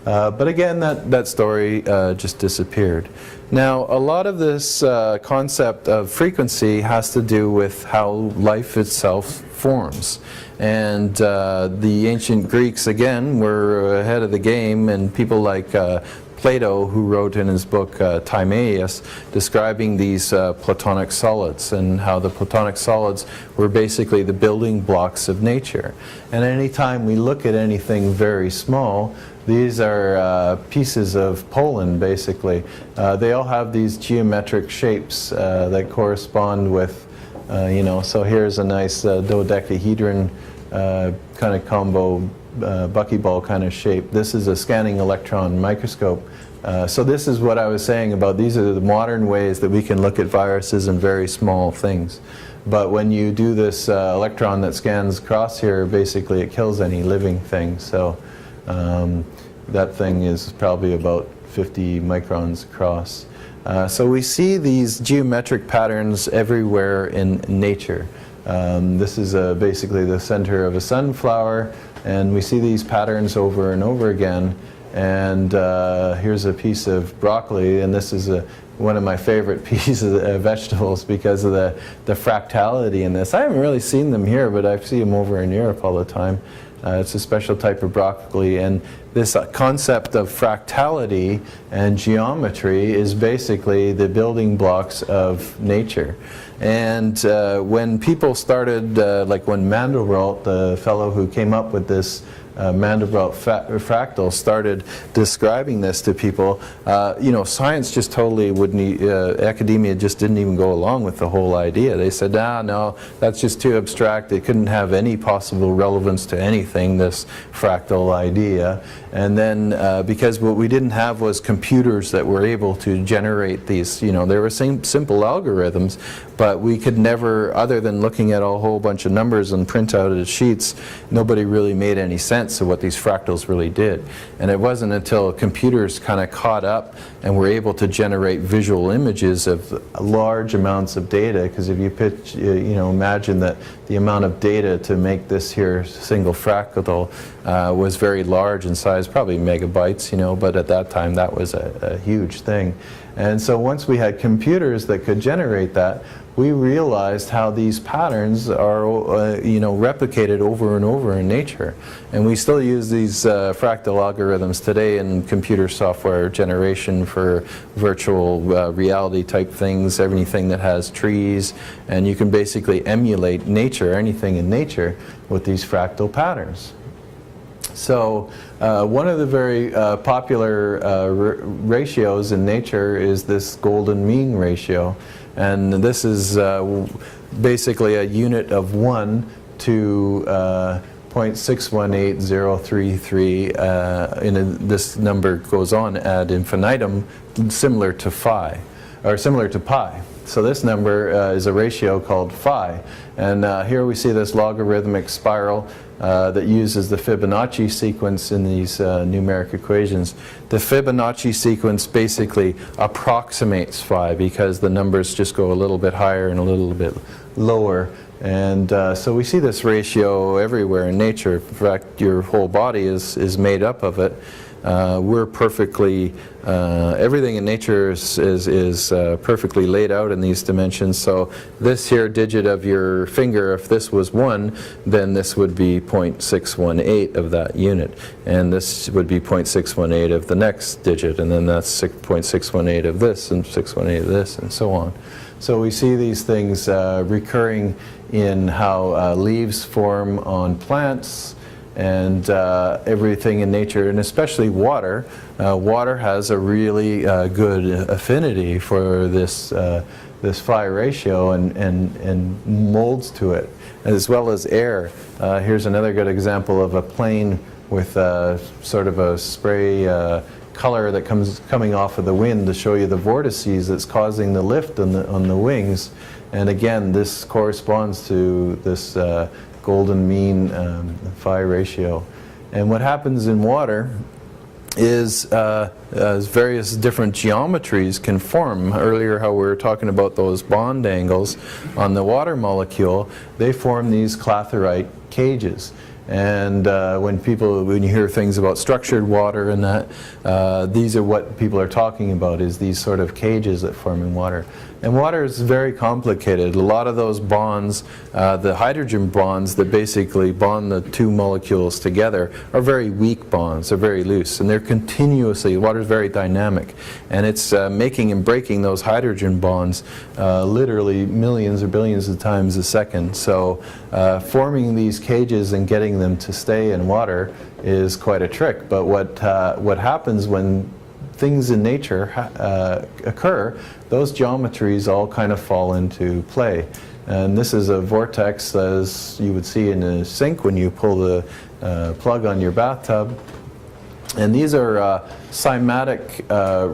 But again, that story just disappeared. Now, a lot of this concept of frequency has to do with how life itself forms. And the ancient Greeks, again, were ahead of the game, and people like Plato, who wrote in his book Timaeus, describing these Platonic solids, and how the Platonic solids were basically the building blocks of nature. And anytime we look at anything very small, these are pieces of Poland, basically. They all have these geometric shapes that correspond with, you know, so here's a nice dodecahedron kind of combo buckyball kind of shape. This is a scanning electron microscope. So this is what I was saying about these are the modern ways that we can look at viruses and very small things. But when you do this electron that scans across here, basically it kills any living thing. So that thing is probably about 50 microns across. So we see these geometric patterns everywhere in nature. This is basically the center of a sunflower, and we see these patterns over and over again. And here's a piece of broccoli, and this is one of my favorite pieces of vegetables because of the fractality in this. I haven't really seen them here, but I see them over in Europe all the time. It's a special type of broccoli, and this concept of fractality and geometry is basically the building blocks of nature. And when people started, like when Mandelbrot, the fellow who came up with this Mandelbrot fractal, started describing this to people, you know, science just totally wouldn't, academia just didn't even go along with the whole idea. They said, no, that's just too abstract. It couldn't have any possible relevance to anything, this fractal idea. And then because what we didn't have was computers that were able to generate these, you know, they were simple algorithms, but we could never, other than looking at a whole bunch of numbers and printout sheets, nobody really made any sense of what these fractals really did. And it wasn't until computers kind of caught up and were able to generate visual images of large amounts of data, because if you imagine that the amount of data to make this here single fractal was very large in size, probably megabytes, you know, but at that time that was a huge thing. And so once we had computers that could generate that, we realized how these patterns are, replicated over and over in nature. And we still use these fractal algorithms today in computer software generation for virtual reality type things, everything that has trees, and you can basically emulate nature, anything in nature, with these fractal patterns. So one of the very popular ratios in nature is this golden mean ratio. And this is basically a unit of 1 to 0.618033. This number goes on ad infinitum, similar to pi. So this number is a ratio called phi. And here we see this logarithmic spiral that uses the Fibonacci sequence in these numeric equations. The Fibonacci sequence basically approximates phi because the numbers just go a little bit higher and a little bit lower. And so we see this ratio everywhere in nature. In fact, your whole body is made up of it. We're perfectly, everything in nature is perfectly laid out in these dimensions. So this here digit of your finger, if this was 1, then this would be 0.618 of that unit. And this would be 0.618 of the next digit. And then that's 0.618 of this and 618 of this and so on. So we see these things recurring in how leaves form on plants, and everything in nature, and especially water. Water has a really good affinity for this phi ratio and molds to it, as well as air. Here's another good example of a plane with sort of a spray color that coming off of the wind to show you the vortices that's causing the lift on the wings. And again, this corresponds to this golden mean phi ratio. And what happens in water is various different geometries can form. Earlier how we were talking about those bond angles on the water molecule, they form these clathrite cages. And when you hear things about structured water and that, these are what people are talking about, is these sort of cages that form in water. And water is very complicated. A lot of those bonds, the hydrogen bonds that basically bond the two molecules together, are very weak bonds. They're very loose, and they're continuously, water is very dynamic. And it's making and breaking those hydrogen bonds literally millions or billions of times a second. So forming these cages and getting them to stay in water is quite a trick. But what happens when things in nature occur, those geometries all kind of fall into play. And this is a vortex, as you would see in a sink when you pull the plug on your bathtub. And these are cymatic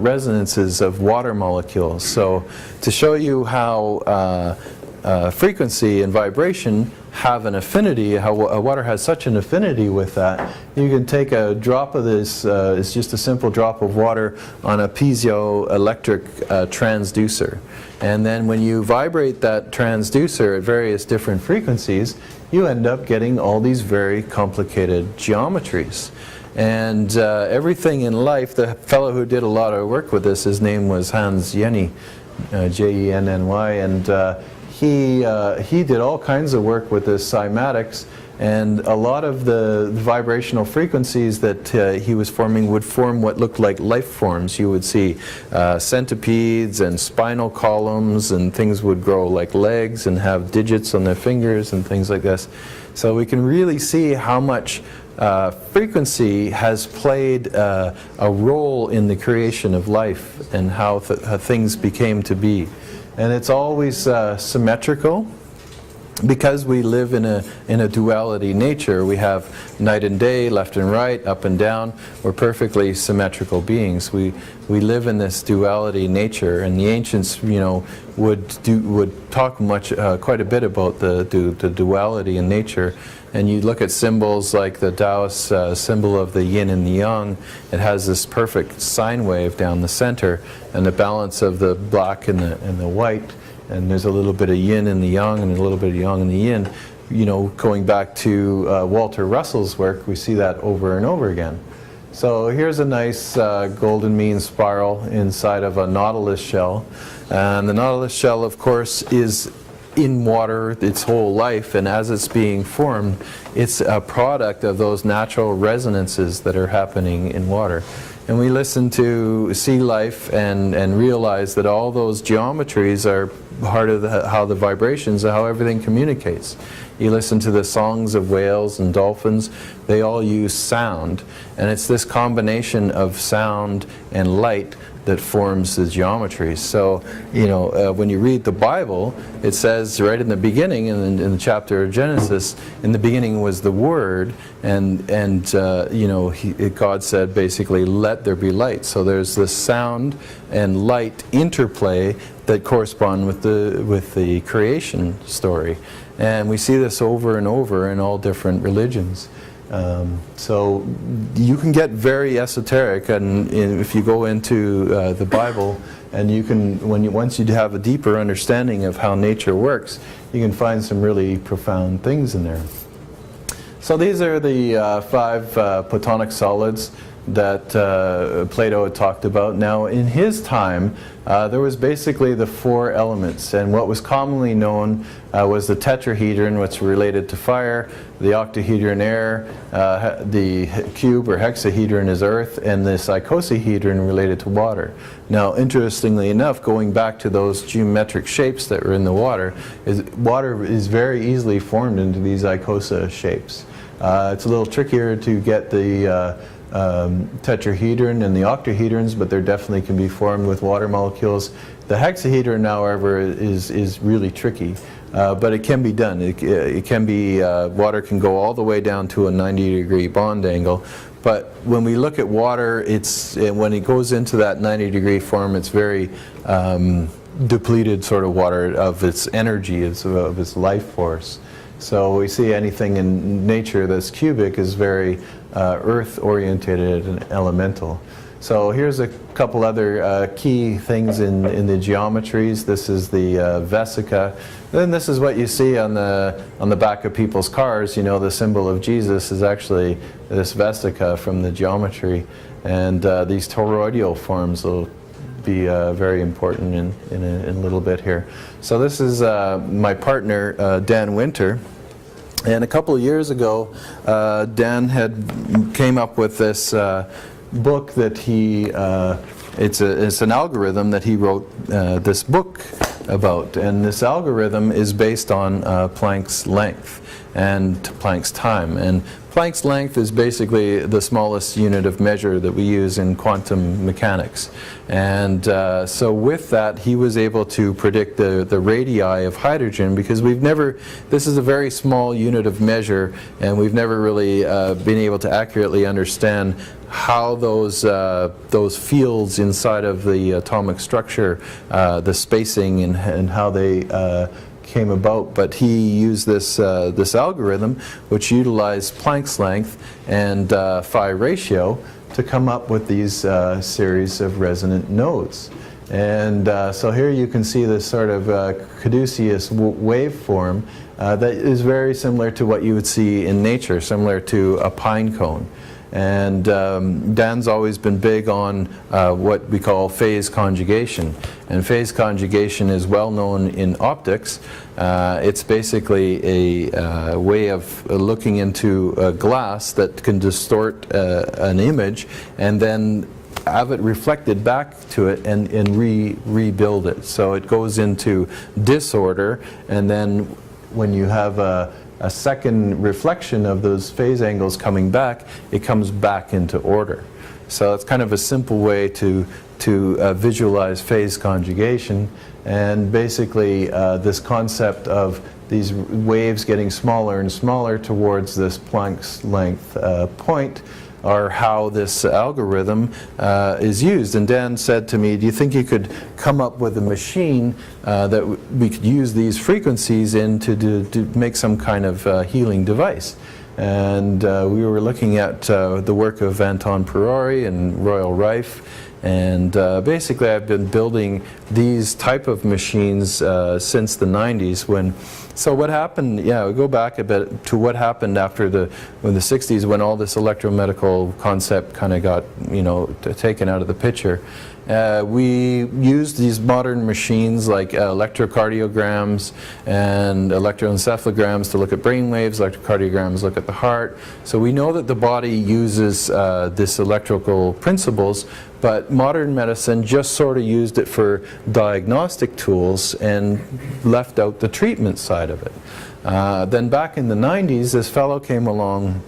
resonances of water molecules. So to show you how frequency and vibration have an affinity, how water has such an affinity with that, you can take a drop of this, it's just a simple drop of water on a piezoelectric transducer. And then when you vibrate that transducer at various different frequencies, you end up getting all these very complicated geometries. And everything in life, the fellow who did a lot of work with this, his name was Hans Jenny, Jenny, and he did all kinds of work with the cymatics, and a lot of the vibrational frequencies that he was forming would form what looked like life forms. You would see centipedes and spinal columns, and things would grow like legs and have digits on their fingers and things like this. So we can really see how much frequency has played a role in the creation of life and how things became to be. And it's always symmetrical, because we live in a duality nature. We have night and day, left and right, up and down. We're perfectly symmetrical beings. We live in this duality nature, and the ancients, would talk quite a bit about the duality in nature. And you look at symbols like the Taoist symbol of the yin and the yang. It has this perfect sine wave down the center, and the balance of the black and the white. And there's a little bit of yin in the yang and a little bit of yang in the yin. Going back to Walter Russell's work, we see that over and over again. So here's a nice golden mean spiral inside of a nautilus shell. And the nautilus shell, of course, is in water its whole life, and as it's being formed, it's a product of those natural resonances that are happening in water. And we listen to sea life and realize that all those geometries are part of how the vibrations, how everything communicates. You listen to the songs of whales and dolphins, they all use sound. And it's this combination of sound and light that forms the geometries. So, when you read the Bible, it says right in the beginning, in the chapter of Genesis, in the beginning was the Word, and God said basically, let there be light. So there's this sound and light interplay that correspond with the creation story. And we see this over and over in all different religions. So you can get very esoteric, and if you go into the Bible, and you can, once you have a deeper understanding of how nature works, you can find some really profound things in there. So these are the 5 Platonic solids that Plato had talked about. Now, in his time, there was basically the 4 elements, and what was commonly known was the tetrahedron, which related to fire, the octahedron air, the cube or hexahedron is earth, and this icosahedron related to water. Now, interestingly enough, going back to those geometric shapes that were in the water is very easily formed into these icosa shapes. It's a little trickier to get the tetrahedron and the octahedrons, but there definitely can be formed with water molecules. The hexahedron, however, is really tricky, but it can be done. It can be, water can go all the way down to a 90-degree bond angle. But when we look at water, when it goes into that 90-degree form, it's very depleted sort of water of its energy, of its life force. So we see anything in nature that's cubic is very earth-oriented and elemental. So here's a couple other key things in the geometries. This is the vesica. Then this is what you see on the back of people's cars. You know, the symbol of Jesus is actually this vesica from the geometry. And these toroidal forms will be very important in a little bit here. So this is my partner, Dan Winter. And a couple of years ago, Dan came up with this book that it's an algorithm that he wrote this book about. And this algorithm is based on Planck's length and Planck's time. And Planck's length is basically the smallest unit of measure that we use in quantum mechanics. And so with that, he was able to predict the radii of hydrogen, because this is a very small unit of measure, and we've never really been able to accurately understand how those fields inside of the atomic structure, the spacing and how they came about. But he used this algorithm which utilized Planck's length and phi ratio to come up with these series of resonant nodes. And so here you can see this sort of caduceus waveform that is very similar to what you would see in nature, similar to a pine cone. And Dan's always been big on what we call phase conjugation. And phase conjugation is well known in optics. It's basically a way of looking into a glass that can distort an image and then have it reflected back to it and rebuild it. So it goes into disorder, and then when you have a second reflection of those phase angles coming back, it comes back into order. So it's kind of a simple way to visualize phase conjugation. And basically this concept of these waves getting smaller and smaller towards this Planck's length point are how this algorithm is used. And Dan said to me, do you think you could come up with a machine that we could use these frequencies in to make some kind of healing device? And we were looking at the work of Anton Perori and Royal Rife. And basically I've been building these type of machines since the 90s. So what happened, we go back a bit to what happened after the 60s, when all this electromedical concept kind of got, taken out of the picture. We used these modern machines like electrocardiograms and electroencephalograms to look at brain waves. Electrocardiograms look at the heart. So we know that the body uses this electrical principles, but modern medicine just sort of used it for diagnostic tools and left out the treatment side of it. Then back in the 90s, this fellow came along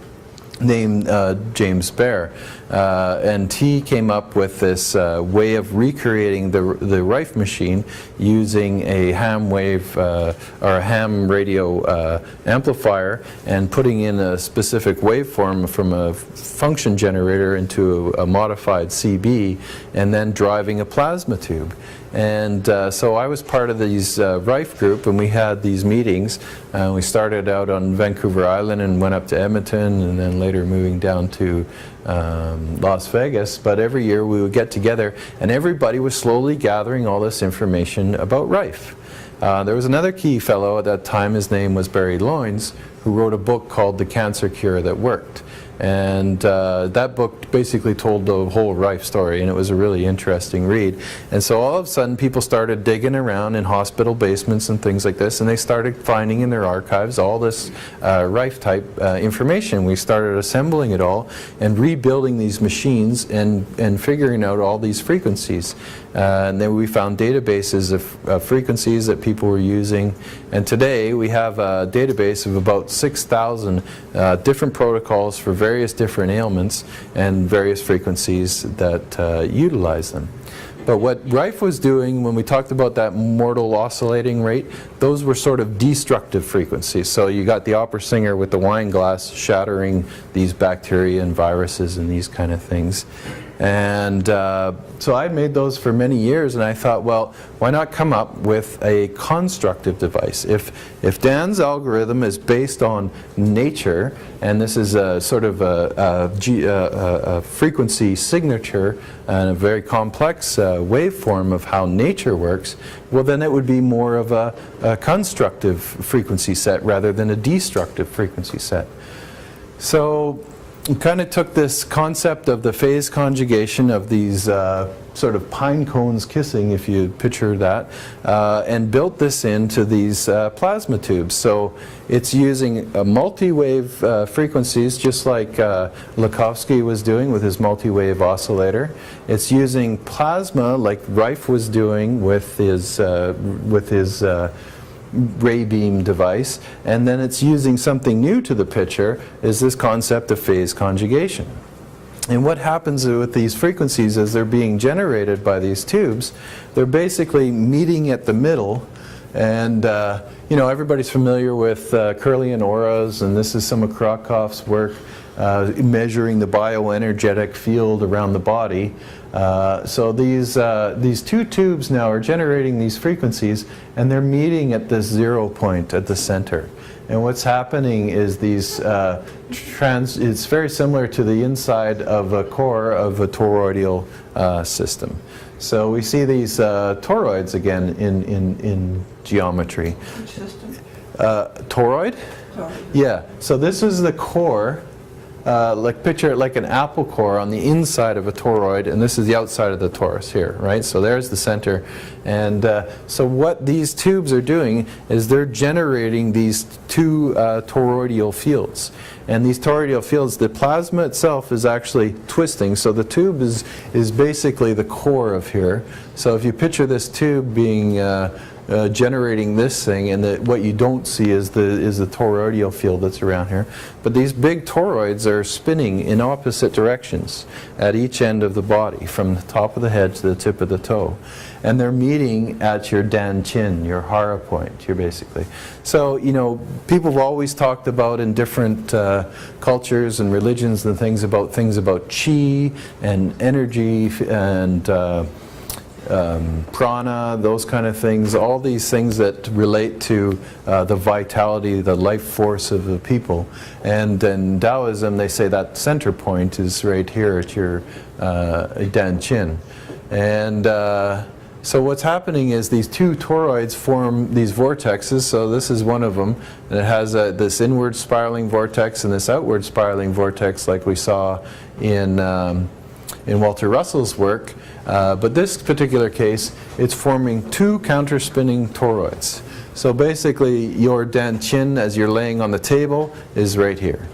named James Baer, and he came up with this way of recreating the Rife machine using a ham wave or a ham radio amplifier, and putting in a specific waveform from a function generator into a modified CB, and then driving a plasma tube. And so I was part of these Rife group, and we had these meetings. We started out on Vancouver Island and went up to Edmonton, and then later moving down to Las Vegas. But every year we would get together, and everybody was slowly gathering all this information about Rife. There was another key fellow at that time, his name was Barry Loynes, who wrote a book called The Cancer Cure That Worked. And that book basically told the whole Rife story, and it was a really interesting read. And so all of a sudden people started digging around in hospital basements and things like this, and they started finding in their archives all this Rife type information. We started assembling it all and rebuilding these machines and figuring out all these frequencies. And then we found databases of frequencies that people were using. And today we have a database of about 6,000 different protocols for various different ailments and various frequencies that utilize them. But what Rife was doing when we talked about that mortal oscillating rate, those were sort of destructive frequencies. So you got the opera singer with the wine glass shattering these bacteria and viruses and these kind of things. And so I made those for many years, and I thought, well, why not come up with a constructive device? If Dan's algorithm is based on nature, and this is a sort of a frequency signature and a very complex waveform of how nature works, well, then it would be more of a constructive frequency set rather than a destructive frequency set. So we kind of took this concept of the phase conjugation of these sort of pine cones kissing, if you picture that, and built this into these plasma tubes. So it's using multi-wave frequencies, just like Lakhovsky was doing with his multi-wave oscillator. It's using plasma, like Rife was doing with his ray beam device, and then it's using something new to the picture, is this concept of phase conjugation. And what happens with these frequencies as they're being generated by these tubes, they're basically meeting at the middle. And you know, everybody's familiar with Kirlian auras, and this is some of Krakow's work measuring the bioenergetic field around the body. So these two tubes now are generating these frequencies, and they're meeting at this 0 point at the center. And what's happening is these it's very similar to the inside of a core of a toroidal system. So we see these toroids again in geometry. Which system? Toroid? Toroid. Yeah. So this is the core. Like picture it like an apple core on the inside of a toroid, and this is the outside of the torus here, right? So there's the center. And so what these tubes are doing is they're generating these two toroidal fields. And these toroidal fields, the plasma itself is actually twisting. So the tube is basically the core of here. So if you picture this tube being generating this thing, and what you don't see is the toroidal field that's around here. But these big toroids are spinning in opposite directions at each end of the body, from the top of the head to the tip of the toe. And they're meeting at your Dan Chin, your hara point, here basically. So, you know, people have always talked about in different cultures and religions and things about chi and energy and prana, those kind of things, all these things that relate to the vitality, the life force of the people. And in Taoism, they say that center point is right here at your Dan Chin. And so what's happening is these two toroids form these vortexes. So this is one of them, and it has this inward spiraling vortex and this outward spiraling vortex, like we saw in Walter Russell's work. But this particular case, it's forming two counterspinning toroids. So basically, your Dan Chin, as you're laying on the table, is right here.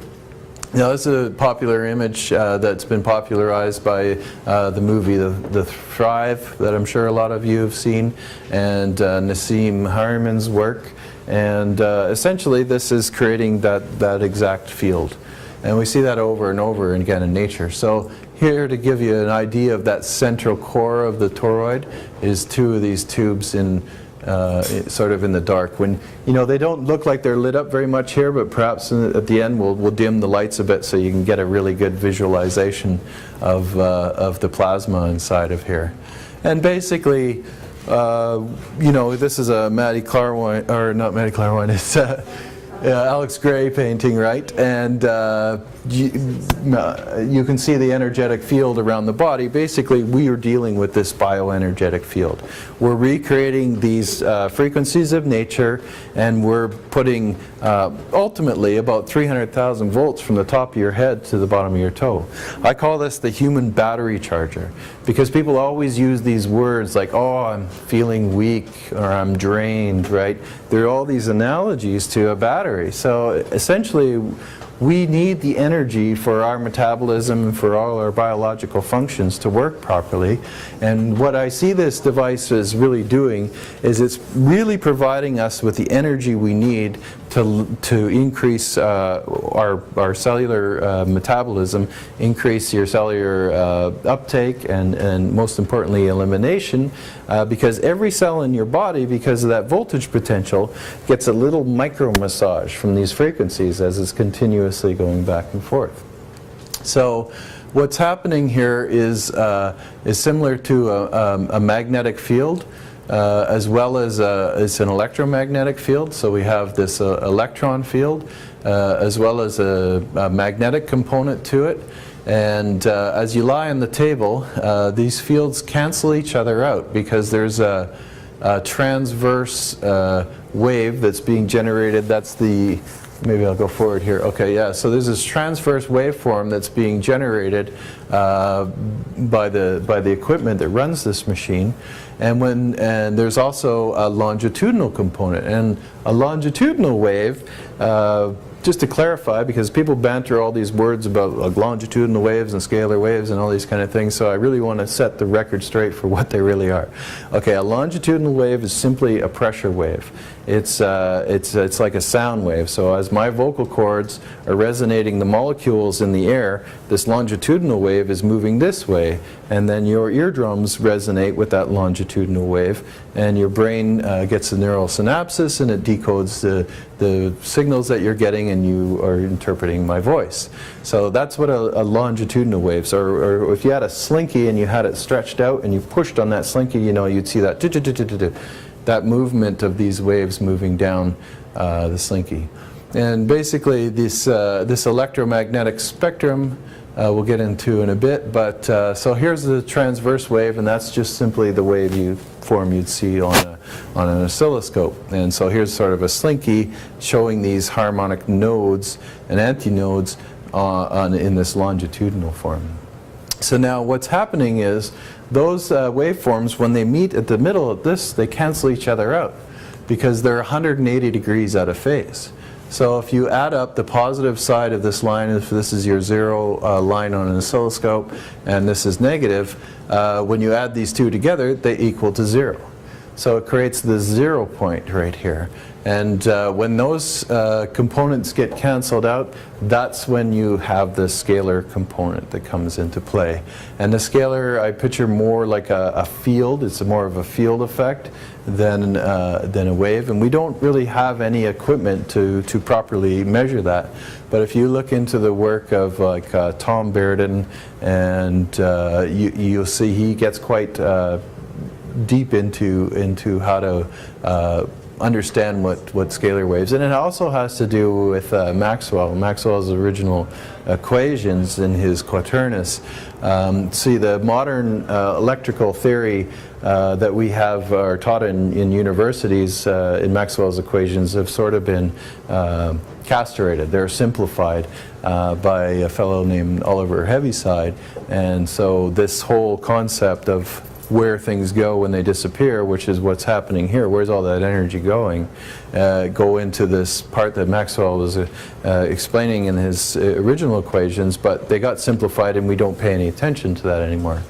Now, this is a popular image that's been popularized by the movie The Thrive, that I'm sure a lot of you have seen, and Nassim Harameyn's work. And essentially, this is creating that exact field. And we see that over and over again in nature. So here, to give you an idea of that central core of the toroid, is two of these tubes in sort of in the dark. When, you know, they don't look like they're lit up very much here, but perhaps at the end we'll dim the lights a bit so you can get a really good visualization of the plasma inside of here. And basically, you know, this is a Matty Clarwine, or not Matty Clarwine, it's Alex Gray painting, right? And you can see the energetic field around the body. Basically, we are dealing with this bioenergetic field. We're recreating these frequencies of nature, and we're putting ultimately about 300,000 volts from the top of your head to the bottom of your toe. I call this the human battery charger, because people always use these words like, oh, I'm feeling weak, or I'm drained, right? There are all these analogies to a battery. So essentially, we need the energy for our metabolism and for all our biological functions to work properly. And what I see this device as really doing is it's really providing us with the energy we need to increase our cellular metabolism, increase your cellular uptake, and most importantly elimination, because every cell in your body, because of that voltage potential, gets a little micro massage from these frequencies as it's continuously going back and forth. So what's happening here is similar to a magnetic field. As well as it's an electromagnetic field, so we have this electron field as well as a magnetic component to it, and as you lie on the table, these fields cancel each other out because there's a transverse wave that's being generated. That's the, maybe I'll go forward here. Okay, yeah, so there's this transverse waveform that's being generated by the equipment that runs this machine, and there's also a longitudinal component, and a longitudinal wave, just to clarify, because people banter all these words about longitudinal waves and scalar waves and all these kind of things, so I really want to set the record straight for what they really are. Okay, a longitudinal wave is simply a pressure wave. It's like a sound wave. So as my vocal cords are resonating the molecules in the air, this longitudinal wave is moving this way, and then your eardrums resonate with that longitudinal wave, and your brain gets a neural synapses, and it decodes the signals that you're getting, and you are interpreting my voice. So that's what a longitudinal wave is. Or if you had a slinky and you had it stretched out and you pushed on that slinky, you know, you'd see that that movement of these waves moving down the slinky. And basically this electromagnetic spectrum we'll get into in a bit, but so here's the transverse wave, and that's just simply the wave form you'd see on an oscilloscope. And so here's sort of a slinky showing these harmonic nodes and antinodes in this longitudinal form. So now what's happening is those waveforms, when they meet at the middle of this, they cancel each other out because they're 180 degrees out of phase. So if you add up the positive side of this line, if this is your zero line on an oscilloscope and this is negative, when you add these two together, they equal to 0. So it creates the 0 point right here. And when those components get canceled out, that's when you have the scalar component that comes into play. And the scalar, I picture more like a field. It's more of a field effect than a wave. And we don't really have any equipment to properly measure that. But if you look into the work of like Tom Bearden, and you'll see he gets quite deep into how to understand what scalar waves, and it also has to do with Maxwell's original equations in his Quaternus. See, the modern electrical theory that we have are taught in universities in Maxwell's equations have sort of been castrated. They're simplified by a fellow named Oliver Heaviside, and so this whole concept of where things go when they disappear, which is what's happening here, where's all that energy going, go into this part that Maxwell was explaining in his original equations, but they got simplified and we don't pay any attention to that anymore.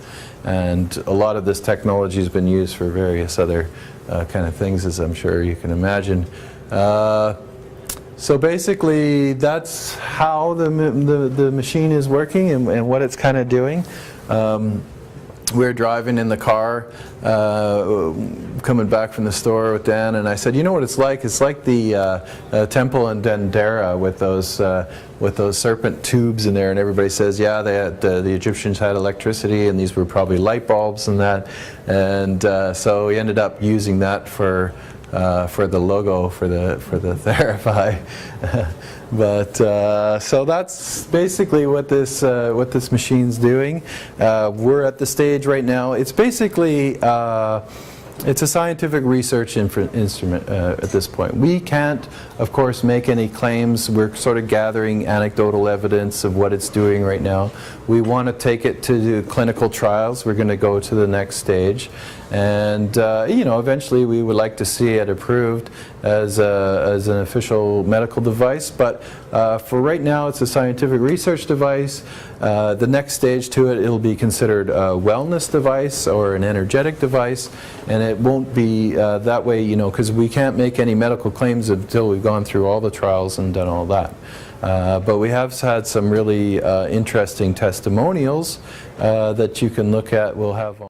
And a lot of this technology has been used for various other kind of things, as I'm sure you can imagine. So basically that's how the machine is working and what it's kind of doing. We're driving in the car, coming back from the store with Dan, and I said, you know what it's like? It's like the temple in Dendera with those serpent tubes in there, and everybody says, yeah, they had, the Egyptians had electricity, and these were probably light bulbs and that, and so we ended up using that for the logo for the Theraphi. But so that's basically what this machine's doing. We're at the stage right now. It's basically It's a scientific research instrument at this point. We can't, of course, make any claims. We're sort of gathering anecdotal evidence of what it's doing right now. We want to take it to clinical trials. We're going to go to the next stage. And, you know, eventually we would like to see it approved as an official medical device. But for right now, it's a scientific research device. The next stage to it, it'll be considered a wellness device or an energetic device. And it won't be that way, you know, because we can't make any medical claims until we've gone through all the trials and done all that. But we have had some really interesting testimonials that you can look at. We'll have on.